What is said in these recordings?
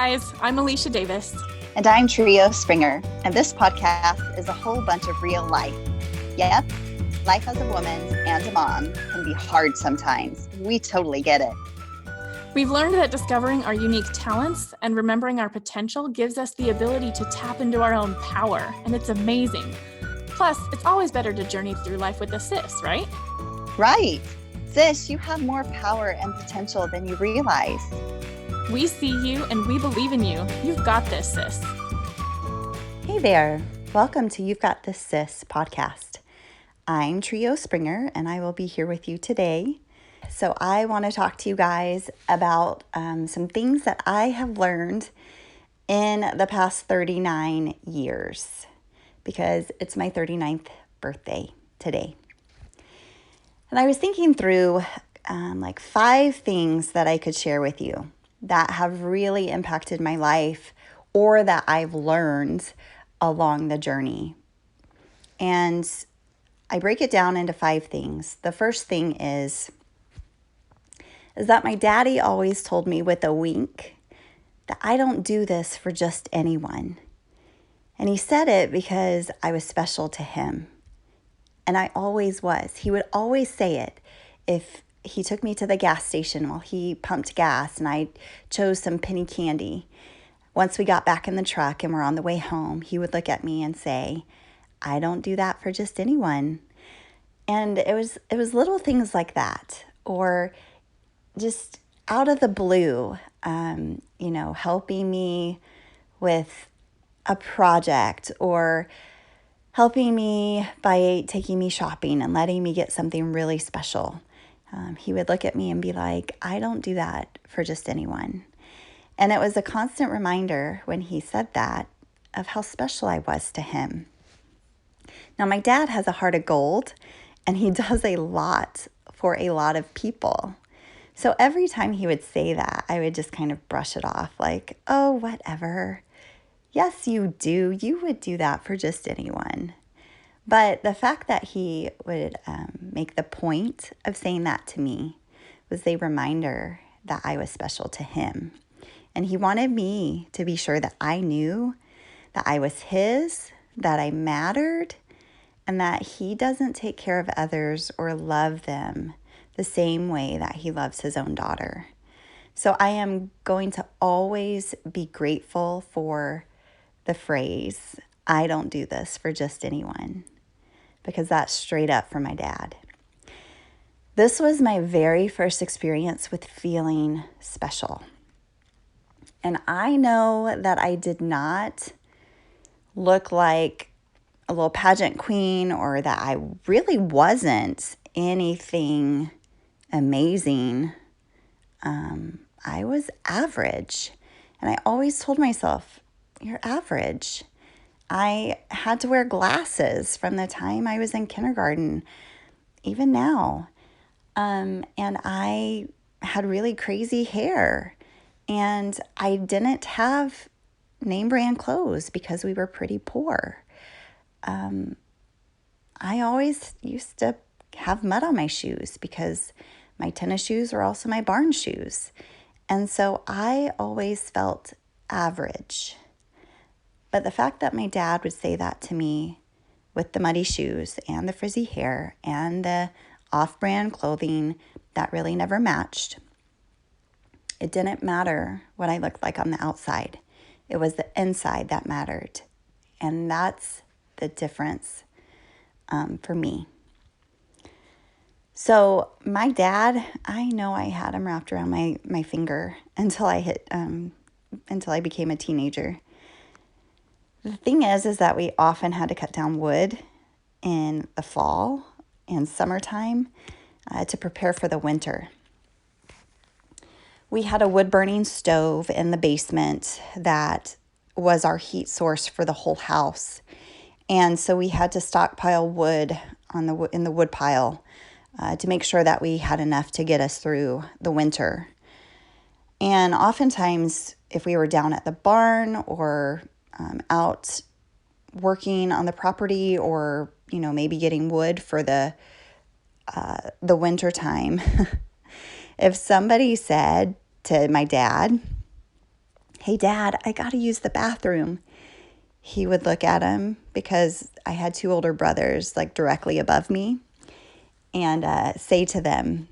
guys, I'm Alicia Davis. And I'm Trio Springer, and this podcast is a whole bunch of real life. Yep, life as a woman and a mom can be hard sometimes. We totally get it. We've learned that discovering our unique talents and remembering our potential gives us the ability to tap into our own power, and it's amazing. Plus, it's always better to journey through life with a sis, right? Right. Sis, you have more power and potential than you realize. We see you and we believe in you. You've got this, sis. Hey there. Welcome to You've Got This Sis podcast. I'm Trio Springer and I will be here with you today. So I want to talk to you guys about some things that I have learned in the past 39 years because it's my 39th birthday today. And I was thinking through 5 things that I could share with you that have really impacted my life or that I've learned along the journey. And I break it down into 5 things. The first thing is that my daddy always told me with a wink that I don't do this for just anyone. And he said it because I was special to him. And I always was. He would always say it if he took me to the gas station while he pumped gas and I chose some penny candy. Once we got back in the truck and we're on the way home, he would look at me and say, I don't do that for just anyone. And it was little things like that, or just out of the blue, helping me with a project or helping me by taking me shopping and letting me get something really special. He would look at me and be like, I don't do that for just anyone. And it was a constant reminder when he said that of how special I was to him. Now, my dad has a heart of gold, and he does a lot for a lot of people. So every time he would say that, I would just kind of brush it off like, oh, whatever. Yes, you do. You would do that for just anyone. But the fact that he would make the point of saying that to me was a reminder that I was special to him. And he wanted me to be sure that I knew that I was his, that I mattered, and that he doesn't take care of others or love them the same way that he loves his own daughter. So I am going to always be grateful for the phrase, I don't do this for just anyone, because that's straight up from my dad. This was my very first experience with feeling special. And I know that I did not look like a little pageant queen or that I really wasn't anything amazing. I was average. And I always told myself, you're average. I had to wear glasses from the time I was in kindergarten, even now. And I had really crazy hair. And I didn't have name brand clothes because we were pretty poor. I always used to have mud on my shoes because my tennis shoes were also my barn shoes. And so I always felt average. But the fact that my dad would say that to me with the muddy shoes and the frizzy hair and the off-brand clothing that really never matched, it didn't matter what I looked like on the outside. It was the inside that mattered. And that's the difference for me. So my dad, I know I had him wrapped around my finger until I became a teenager. The thing is that we often had to cut down wood in the fall and summertime to prepare for the winter. We had a wood-burning stove in the basement that was our heat source for the whole house. And so we had to stockpile wood in the wood pile to make sure that we had enough to get us through the winter. And oftentimes, if we were down at the barn or out working on the property or, maybe getting wood for the winter time, if somebody said to my dad, "Hey, Dad, I got to use the bathroom." He would look at him because I had two older brothers like directly above me and say to them,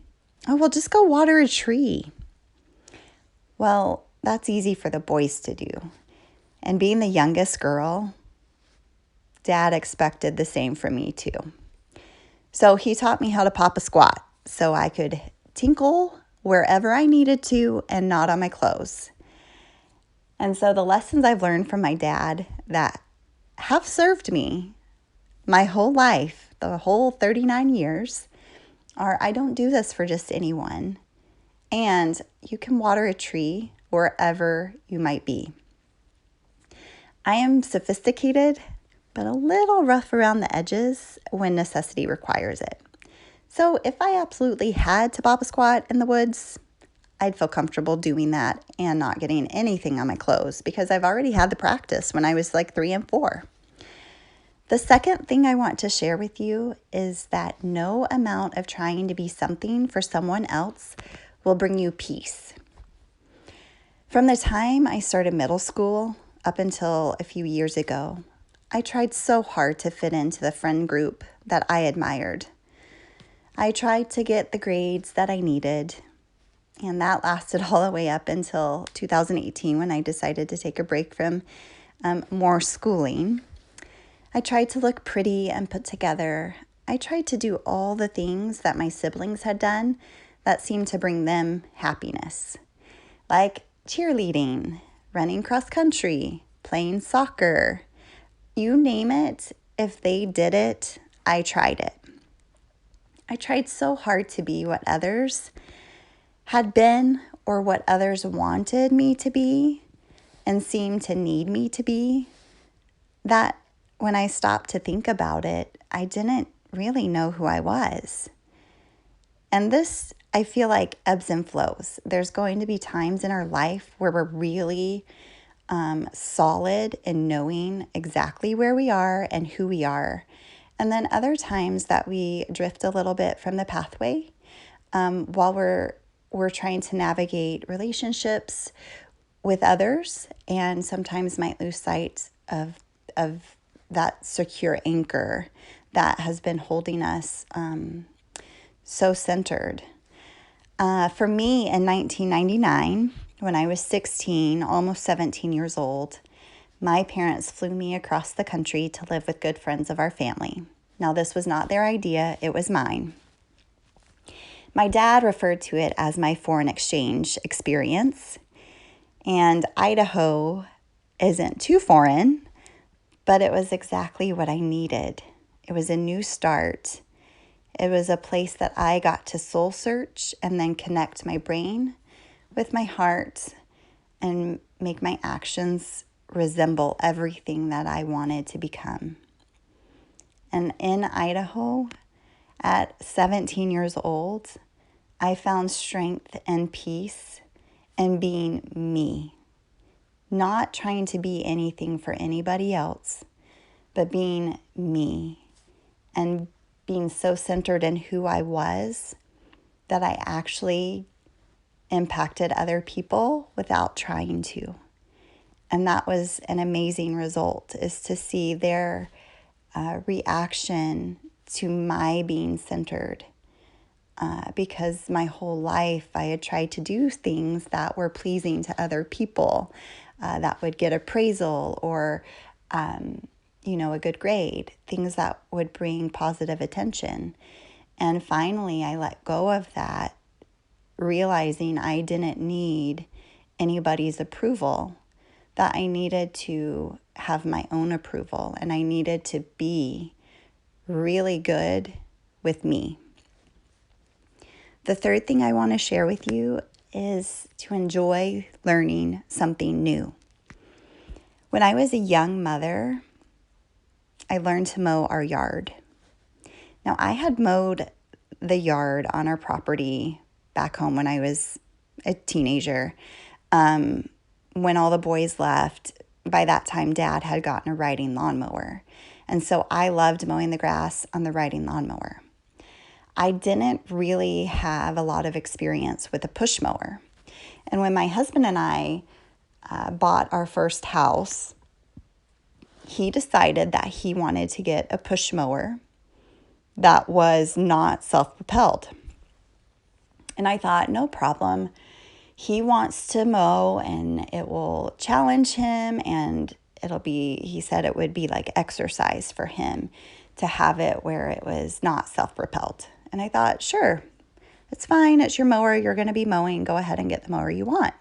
"Oh, well, just go water a tree." Well, that's easy for the boys to do. And being the youngest girl, Dad expected the same from me too. So he taught me how to pop a squat so I could tinkle wherever I needed to and not on my clothes. And so the lessons I've learned from my dad that have served me my whole life, the whole 39 years, are I don't do this for just anyone. And you can water a tree wherever you might be. I am sophisticated, but a little rough around the edges when necessity requires it. So if I absolutely had to pop a squat in the woods, I'd feel comfortable doing that and not getting anything on my clothes because I've already had the practice when I was like 3 and 4. The second thing I want to share with you is that no amount of trying to be something for someone else will bring you peace. From the time I started middle school up until a few years ago, I tried so hard to fit into the friend group that I admired. I tried to get the grades that I needed, and that lasted all the way up until 2018 when I decided to take a break from more schooling. I tried to look pretty and put together. I tried to do all the things that my siblings had done that seemed to bring them happiness, like cheerleading, running cross country, playing soccer. You name it, if they did it, I tried it. I tried so hard to be what others had been or what others wanted me to be and seemed to need me to be, that when I stopped to think about it, I didn't really know who I was. And this, I feel like, ebbs and flows. There's going to be times in our life where we're really solid in knowing exactly where we are and who we are. And then other times that we drift a little bit from the pathway while we're trying to navigate relationships with others, and sometimes might lose sight of that secure anchor that has been holding us so centered. For me, in 1999, when I was 16, almost 17 years old, my parents flew me across the country to live with good friends of our family. Now, this was not their idea, it was mine. My dad referred to it as my foreign exchange experience, and Idaho isn't too foreign, but it was exactly what I needed. It was a new start. It was a place that I got to soul search and then connect my brain with my heart and make my actions resemble everything that I wanted to become. And in Idaho, at 17 years old, I found strength and peace in being me, not trying to be anything for anybody else, but being me and being so centered in who I was that I actually impacted other people without trying to. And that was an amazing result, is to see their reaction to my being centered. Because my whole life I had tried to do things that were pleasing to other people, that would get appraisal or, a good grade, things that would bring positive attention. And finally, I let go of that, realizing I didn't need anybody's approval, that I needed to have my own approval and I needed to be really good with me. The third thing I want to share with you is to enjoy learning something new. When I was a young mother, I learned to mow our yard. Now, I had mowed the yard on our property back home when I was a teenager. When all the boys left, by that time, Dad had gotten a riding lawnmower. And so I loved mowing the grass on the riding lawnmower. I didn't really have a lot of experience with a push mower. And when my husband and I bought our first house, he decided that he wanted to get a push mower that was not self-propelled. And I thought, no problem. He wants to mow and it will challenge him, and he said it would be like exercise for him to have it where it was not self-propelled. And I thought, sure, it's fine. It's your mower. You're going to be mowing. Go ahead and get the mower you want.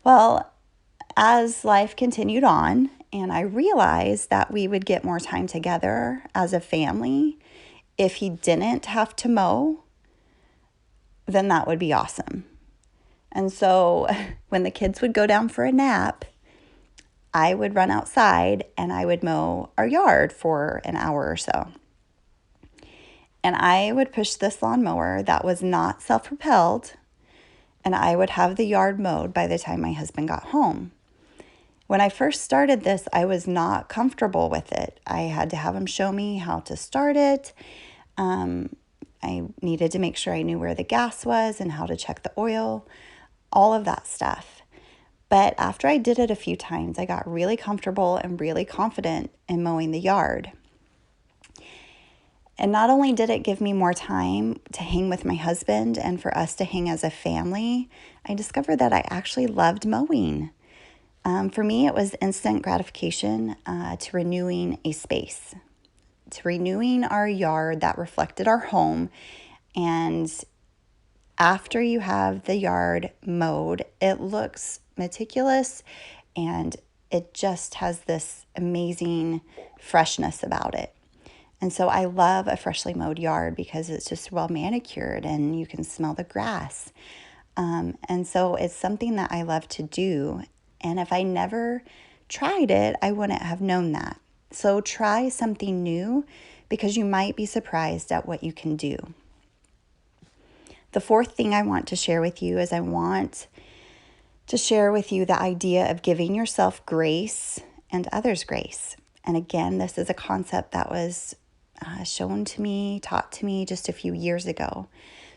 Well, as life continued on, and I realized that we would get more time together as a family if he didn't have to mow, then that would be awesome. And so when the kids would go down for a nap, I would run outside and I would mow our yard for an hour or so. And I would push this lawnmower that was not self-propelled, and I would have the yard mowed by the time my husband got home. When I first started this, I was not comfortable with it. I had to have him show me how to start it. I needed to make sure I knew where the gas was and how to check the oil, all of that stuff. But after I did it a few times, I got really comfortable and really confident in mowing the yard. And not only did it give me more time to hang with my husband and for us to hang as a family, I discovered that I actually loved mowing. For me, it was instant gratification to renewing a space, to renewing our yard that reflected our home. And after you have the yard mowed, it looks meticulous and it just has this amazing freshness about it. And so I love a freshly mowed yard because it's just well manicured and you can smell the grass. And so it's something that I love to do. And if I never tried it, I wouldn't have known that. So try something new because you might be surprised at what you can do. The fourth thing I want to share with you is I want to share with you the idea of giving yourself grace and others grace. And again, this is a concept that was shown to me, taught to me just a few years ago.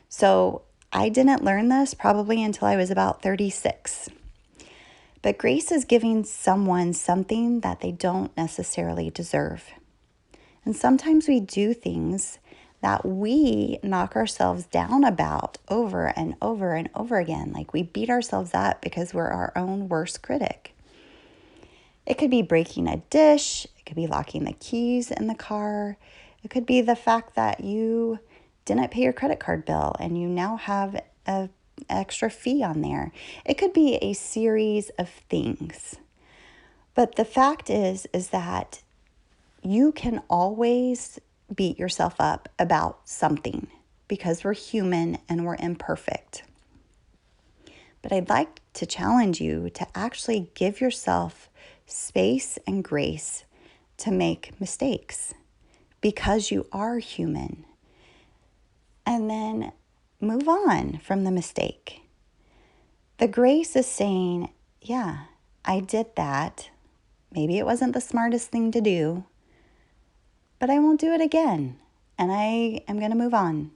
So I didn't learn this probably until I was about 36. But grace is giving someone something that they don't necessarily deserve. And sometimes we do things that we knock ourselves down about over and over and over again. Like we beat ourselves up because we're our own worst critic. It could be breaking a dish. It could be locking the keys in the car. It could be the fact that you didn't pay your credit card bill and you now have an extra fee on there. It could be a series of things. But the fact is that you can always beat yourself up about something because we're human and we're imperfect. But I'd like to challenge you to actually give yourself space and grace to make mistakes because you are human. And then move on from the mistake. The grace is saying, yeah, I did that. Maybe it wasn't the smartest thing to do, but I won't do it again. And I am going to move on.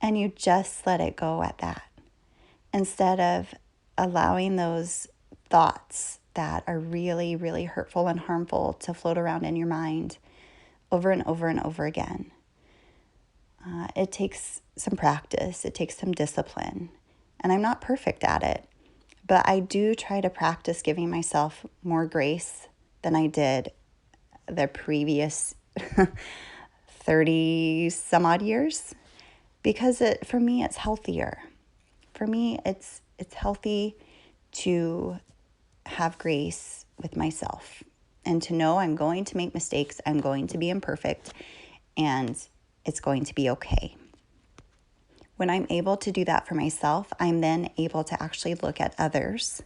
And you just let it go at that. Instead of allowing those thoughts that are really, really hurtful and harmful to float around in your mind over and over and over again. It takes some practice. It takes some discipline. And I'm not perfect at it. But I do try to practice giving myself more grace than I did the previous 30 some odd years. Because for me, it's healthier. For me, it's healthy to have grace with myself and to know I'm going to make mistakes, I'm going to be imperfect, and it's going to be okay. When I'm able to do that for myself, I'm then able to actually look at others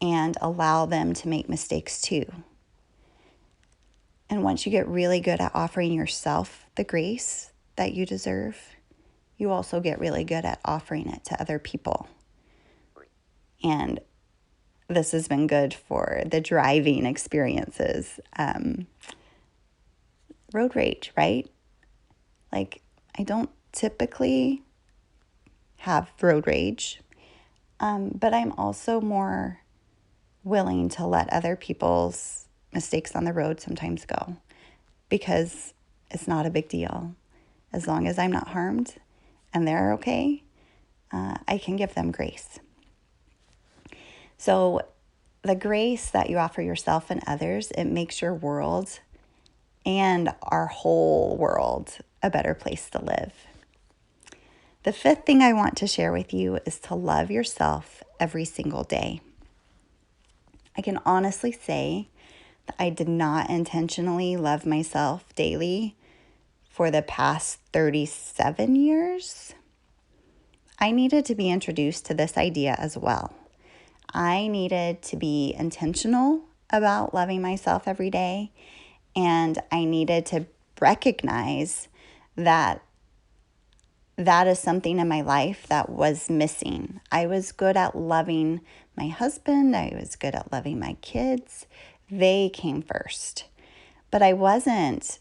and allow them to make mistakes too. And once you get really good at offering yourself the grace that you deserve, you also get really good at offering it to other people. And this has been good for the driving experiences. Road rage, right? Like, I don't typically have road rage, but I'm also more willing to let other people's mistakes on the road sometimes go, because it's not a big deal. As long as I'm not harmed and they're okay, I can give them grace. So the grace that you offer yourself and others, it makes your world and our whole world a better place to live. The fifth thing I want to share with you is to love yourself every single day. I can honestly say that I did not intentionally love myself daily for the past 37 years. I needed to be introduced to this idea as well. I needed to be intentional about loving myself every day, and I needed to recognize that that is something in my life that was missing. I was good at loving my husband. I was good at loving my kids. They came first. But I wasn't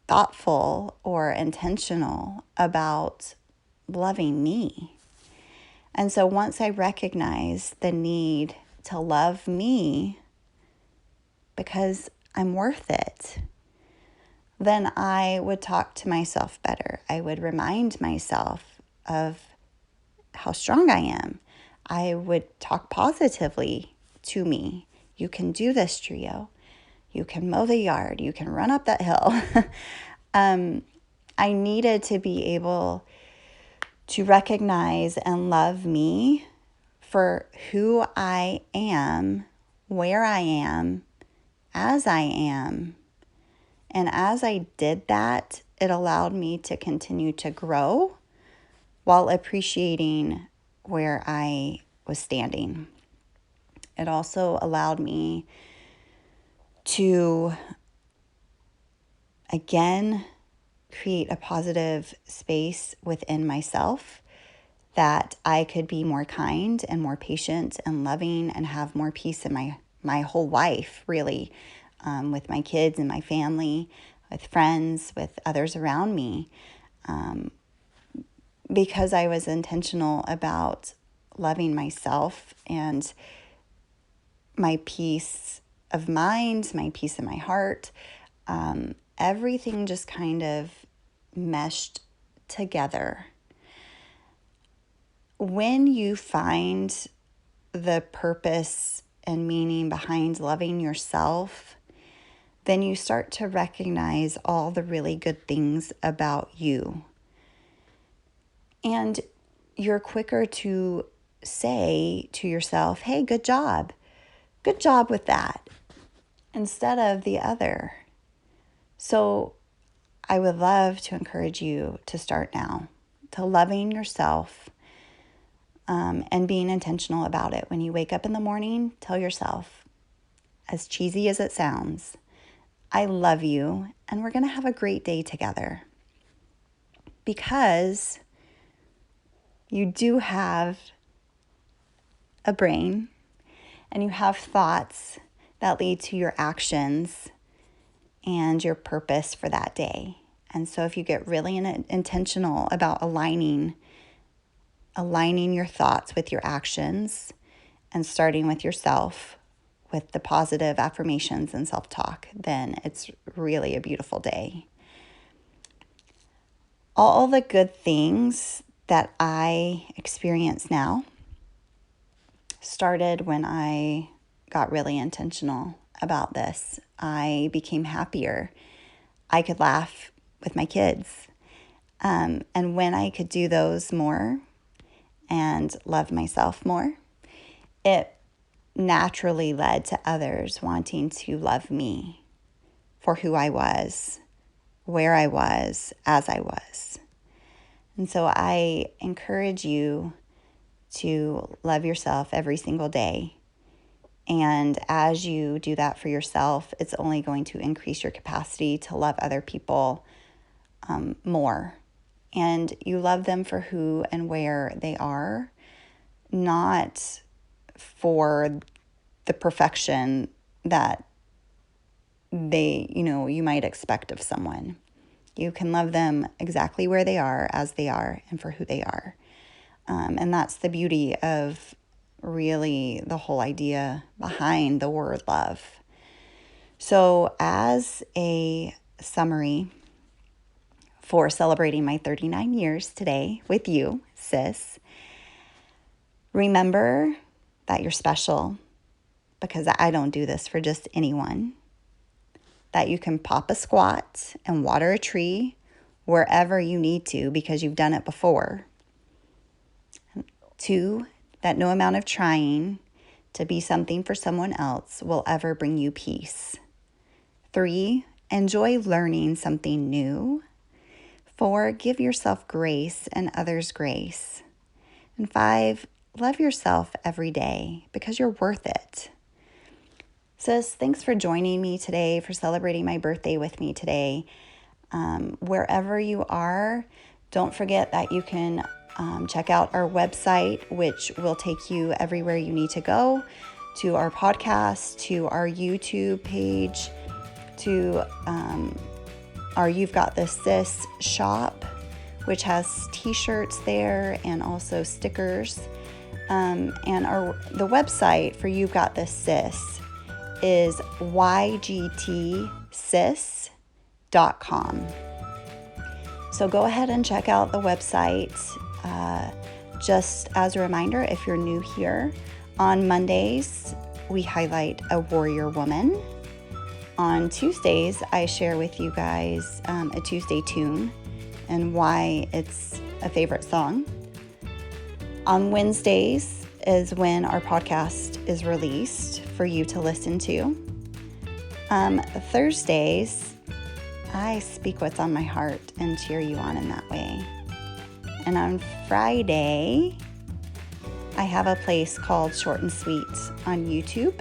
thoughtful or intentional about loving me. And so once I recognized the need to love me because I'm worth it, then I would talk to myself better. I would remind myself of how strong I am. I would talk positively to me. You can do this, Trio. You can mow the yard. You can run up that hill. I needed to be able to recognize and love me for who I am, where I am, as I am. And as I did that, it allowed me to continue to grow while appreciating where I was standing. It also allowed me to, again, create a positive space within myself that I could be more kind and more patient and loving and have more peace in my whole life, really. With my kids and my family, with friends, with others around me, because I was intentional about loving myself and my peace of mind, my peace in my heart. Everything just kind of meshed together. When you find the purpose and meaning behind loving yourself, then you start to recognize all the really good things about you. And you're quicker to say to yourself, hey, good job. Good job with that, instead of the other. So I would love to encourage you to start now, to loving yourself and being intentional about it. When you wake up in the morning, tell yourself, as cheesy as it sounds, I love you, and we're going to have a great day together. Because you do have a brain, and you have thoughts that lead to your actions and your purpose for that day. And so if you get really intentional about aligning your thoughts with your actions and starting with yourself, with the positive affirmations and self-talk, then it's really a beautiful day. All the good things that I experience now started when I got really intentional about this. I became happier. I could laugh with my kids. And when I could do those more and love myself more, it naturally led to others wanting to love me for who I was, where I was, as I was. And so I encourage you to love yourself every single day. And as you do that for yourself, it's only going to increase your capacity to love other people more. And you love them for who and where they are, not for the perfection that you might expect of someone. You can love them exactly where they are, as they are, and for who they are. And that's the beauty of really the whole idea behind the word love. So as a summary for celebrating my 39 years today with you, sis, remember that you're special, because I don't do this for just anyone. That you can pop a squat and water a tree wherever you need to because you've done it before. 2, that no amount of trying to be something for someone else will ever bring you peace. 3, enjoy learning something new. 4, give yourself grace and others grace. And 5, love yourself every day because you're worth it. Sis, thanks for joining me today, for celebrating my birthday with me today. Wherever you are, don't forget that you can check out our website, which will take you everywhere you need to go, to our podcast, to our YouTube page, to our You've Got This Sis shop, which has t-shirts there and also stickers. And the website for You've Got This Sis is ygtsis.com. So go ahead and check out the website. Just as a reminder, if you're new here, on Mondays, we highlight a warrior woman. On Tuesdays, I share with you guys a Tuesday tune and why it's a favorite song. On Wednesdays is when our podcast is released for you to listen to. Thursdays, I speak what's on my heart and cheer you on in that way. And on Friday, I have a place called Short and Sweet on YouTube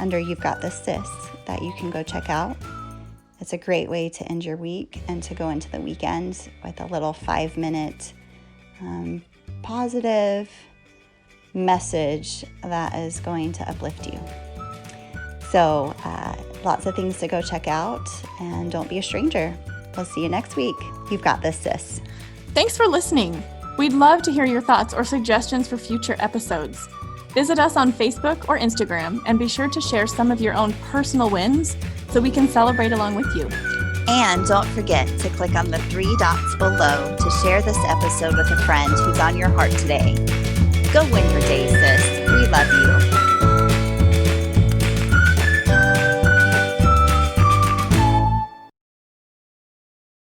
under You've Got This Sis that you can go check out. It's a great way to end your week and to go into the weekend with a little 5-minute positive message that is going to uplift you. So lots of things to go check out, and don't be a stranger. We'll see you next week. You've got this, sis. Thanks for listening. We'd love to hear your thoughts or suggestions for future episodes. Visit us on Facebook or Instagram, and be sure to share some of your own personal wins so we can celebrate along with you. And don't forget to click on the 3 dots below to share this episode with a friend who's on your heart today. Go win your day, sis. We love you.